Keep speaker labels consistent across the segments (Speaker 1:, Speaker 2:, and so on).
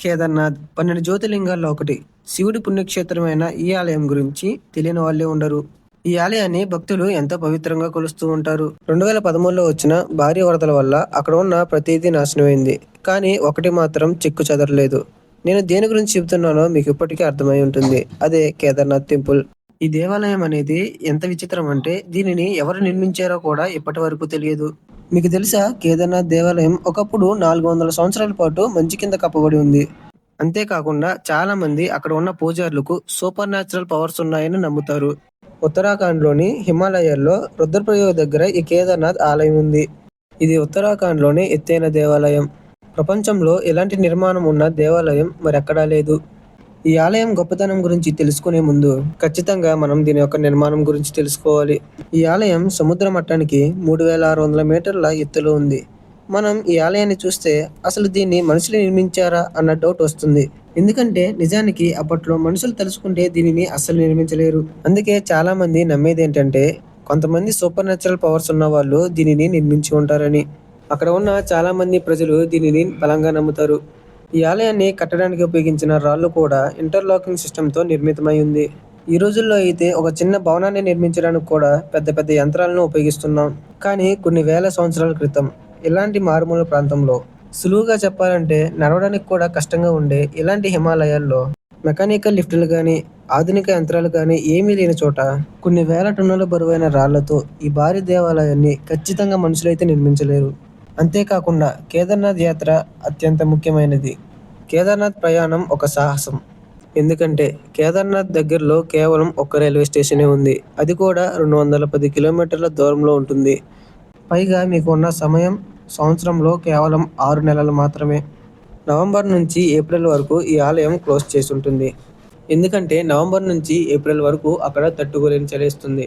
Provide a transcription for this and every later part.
Speaker 1: కేదార్నాథ్ 12 జ్యోతిర్లింగాల్లో ఒకటి. శివుడి పుణ్యక్షేత్రమైన ఈ ఆలయం గురించి తెలియని వాళ్ళే ఉండరు. ఈ ఆలయాన్ని భక్తులు ఎంతో పవిత్రంగా కొలుస్తూ ఉంటారు. 2013లో వచ్చిన భారీ వరదల వల్ల అక్కడ ఉన్న ప్రతిదీ నాశనమైంది. కానీ ఒకటి మాత్రం చెక్కు చెదరలేదు. నేను దేని గురించి చెబుతున్నానో మీకు ఇప్పటికీ అర్థమై ఉంటుంది. అదే కేదార్నాథ్ టెంపుల్. ఈ దేవాలయం అనేది ఎంత విచిత్రం అంటే దీనిని ఎవరు నిర్మించారో కూడా ఇప్పటి వరకు తెలియదు. మీకు తెలుసా, కేదార్నాథ్ దేవాలయం ఒకప్పుడు 400 సంవత్సరాల పాటు మంచు కింద కప్పబడి ఉంది. అంతేకాకుండా చాలా మంది అక్కడ ఉన్న పూజారులకు సూపర్ న్యాచురల్ పవర్స్ ఉన్నాయని నమ్ముతారు. ఉత్తరాఖండ్లోని హిమాలయాల్లో రుద్రప్రయాగ్ దగ్గర ఈ కేదార్నాథ్ ఆలయం ఉంది. ఇది ఉత్తరాఖండ్లోని ఎత్తైన దేవాలయం. ప్రపంచంలో ఇలాంటి నిర్మాణం ఉన్న దేవాలయం మరెక్కడా లేదు. ఈ ఆలయం గొప్పతనం గురించి తెలుసుకునే ముందు ఖచ్చితంగా మనం దీని యొక్క నిర్మాణం గురించి తెలుసుకోవాలి. ఈ ఆలయం సముద్ర మట్టానికి 3600 మీటర్ల ఎత్తులో ఉంది. మనం ఈ ఆలయాన్ని చూస్తే అసలు దీన్ని మనుషులు నిర్మించారా అన్న డౌట్ వస్తుంది. ఎందుకంటే నిజానికి అప్పట్లో మనుషులు తలుచుకుంటే దీనిని అస్సలు నిర్మించలేరు. అందుకే చాలా మంది నమ్మేది ఏంటంటే కొంతమంది సూపర్ న్యాచురల్ పవర్స్ ఉన్న వాళ్ళు దీనిని నిర్మించి ఉంటారని. అక్కడ ఉన్న చాలా మంది ప్రజలు దీనిని బలంగా నమ్ముతారు. ఈ ఆలయాన్ని కట్టడానికి ఉపయోగించిన రాళ్ళు కూడా ఇంటర్లాకింగ్ సిస్టంతో నిర్మితమై ఉంది. ఈ రోజుల్లో అయితే ఒక చిన్న భవనాన్ని నిర్మించడానికి కూడా పెద్ద పెద్ద యంత్రాలను ఉపయోగిస్తున్నాం. కానీ కొన్ని వేల సంవత్సరాల క్రితం ఇలాంటి మారుమూల ప్రాంతంలో, సులువుగా చెప్పాలంటే నడవడానికి కూడా కష్టంగా ఉండే ఇలాంటి హిమాలయాల్లో మెకానికల్ లిఫ్టులు కానీ ఆధునిక యంత్రాలు కానీ ఏమీ లేని చోట కొన్ని వేల టన్నుల బరువైన రాళ్లతో ఈ భారీ దేవాలయాన్ని ఖచ్చితంగా మనుషులైతే నిర్మించలేరు. అంతేకాకుండా కేదార్నాథ్ యాత్ర అత్యంత ముఖ్యమైనది. కేదార్నాథ్ ప్రయాణం ఒక సాహసం. ఎందుకంటే కేదార్నాథ్ దగ్గరలో కేవలం ఒక్క రైల్వే స్టేషనే ఉంది. అది కూడా 210 కిలోమీటర్ల దూరంలో ఉంటుంది. పైగా మీకు ఉన్న సమయం సంవత్సరంలో కేవలం 6 నెలలు మాత్రమే. నవంబర్ నుంచి ఏప్రిల్ వరకు ఈ ఆలయం క్లోజ్ చేసి ఉంటుంది. ఎందుకంటే నవంబర్ నుంచి ఏప్రిల్ వరకు అక్కడ తట్టుకోలేని చలేస్తుంది.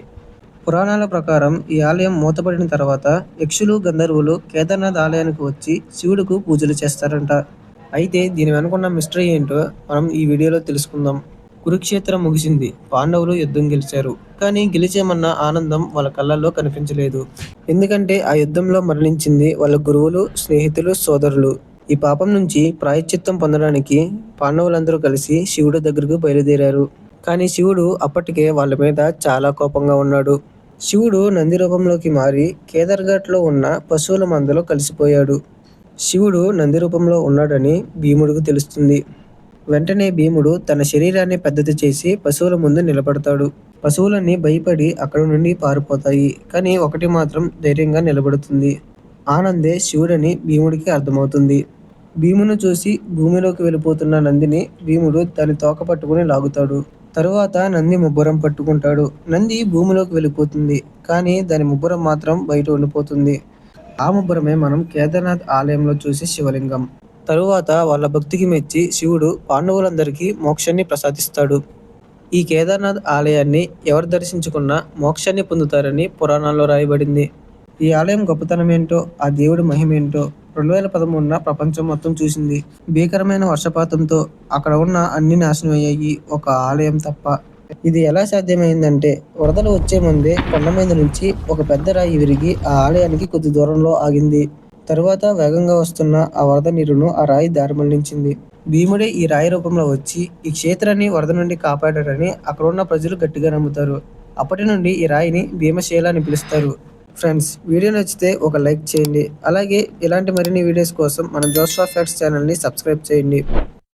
Speaker 1: పురాణాల ప్రకారం ఈ ఆలయం మూతపడిన తర్వాత యక్షులు, గంధర్వులు కేదార్నాథ్ ఆలయానికి వచ్చి శివుడికి పూజలు చేస్తారంట. అయితే దీని వెనుకున్న మిస్టరీ ఏంటో మనం ఈ వీడియోలో తెలుసుకుందాం. కురుక్షేత్రం ముగిసింది. పాండవులు యుద్ధం గెలిచారు. కానీ గెలిచేమన్న ఆనందం వాళ్ళ కళ్ళల్లో కనిపించలేదు. ఎందుకంటే ఆ యుద్ధంలో మరణించింది వాళ్ళ గురువులు, స్నేహితులు, సోదరులు. ఈ పాపం నుంచి ప్రాయశ్చిత్తం పొందడానికి పాండవులందరూ కలిసి శివుడి దగ్గరకు బయలుదేరారు. కానీ శివుడు అప్పటికే వాళ్ళ మీద చాలా కోపంగా ఉన్నాడు. శివుడు నంది రూపంలోకి మారి కేదార్ఘాట్లో ఉన్న పశువుల మందలో కలిసిపోయాడు. శివుడు నంది రూపంలో ఉన్నాడని భీముడికి తెలుస్తుంది. వెంటనే భీముడు తన శరీరాన్ని పెద్దది చేసి పశువుల ముందు నిలబడతాడు. పశువులన్నీ భయపడి అక్కడ నుండి పారిపోతాయి. కానీ ఒకటి మాత్రం ధైర్యంగా నిలబడుతుంది. ఆనందే శివుడని భీముడికి అర్థమవుతుంది. భీమును చూసి భూమిలోకి వెళ్ళిపోతున్న నందిని భీముడు దాని తోక పట్టుకుని లాగుతాడు. తరువాత నంది ముబ్బరం పట్టుకుంటాడు. నంది భూమిలోకి వెళ్ళిపోతుంది. కానీ దాని ముబ్బరం మాత్రం బయట ఉండిపోతుంది. ఆ ముబ్బరమే మనం కేదార్నాథ్ ఆలయంలో చూసే శివలింగం. తరువాత వాళ్ళ భక్తికి మెచ్చి శివుడు పాండవులందరికీ మోక్షాన్ని ప్రసాదిస్తాడు. ఈ కేదార్నాథ్ ఆలయాన్ని ఎవరు దర్శించుకున్నా మోక్షాన్ని పొందుతారని పురాణాల్లో రాయబడింది. ఈ ఆలయం గొప్పతనం ఏంటో, ఆ దేవుడి మహిమేంటో 2013 ప్రపంచం మొత్తం చూసింది. భీకరమైన వర్షపాతంతో అక్కడ ఉన్న అన్ని నాశనం అయ్యాయి, ఒక ఆలయం తప్ప. ఇది ఎలా సాధ్యమైందంటే వరదలు వచ్చే ముందే కొండ మీద నుంచి ఒక పెద్ద రాయి విరిగి ఆ ఆలయానికి కొద్ది దూరంలో ఆగింది. తరువాత వేగంగా వస్తున్న ఆ వరద నీరును ఆ రాయి దారి మళ్లించింది. భీముడే ఈ రాయి రూపంలో వచ్చి ఈ క్షేత్రాన్ని వరద నుండి కాపాడారని అక్కడ ఉన్న ప్రజలు గట్టిగా నమ్ముతారు. అప్పటి నుండి ఈ రాయిని భీమశైల అని పిలుస్తారు. ఫ్రెండ్స్, వీడియో నచ్చితే ఒక లైక్ చేయండి. అలాగే ఇలాంటి మరిన్ని వీడియోస్ కోసం మన జోష్వా ఫ్యాక్ట్స్ ఛానల్ని సబ్స్క్రైబ్ చేయండి.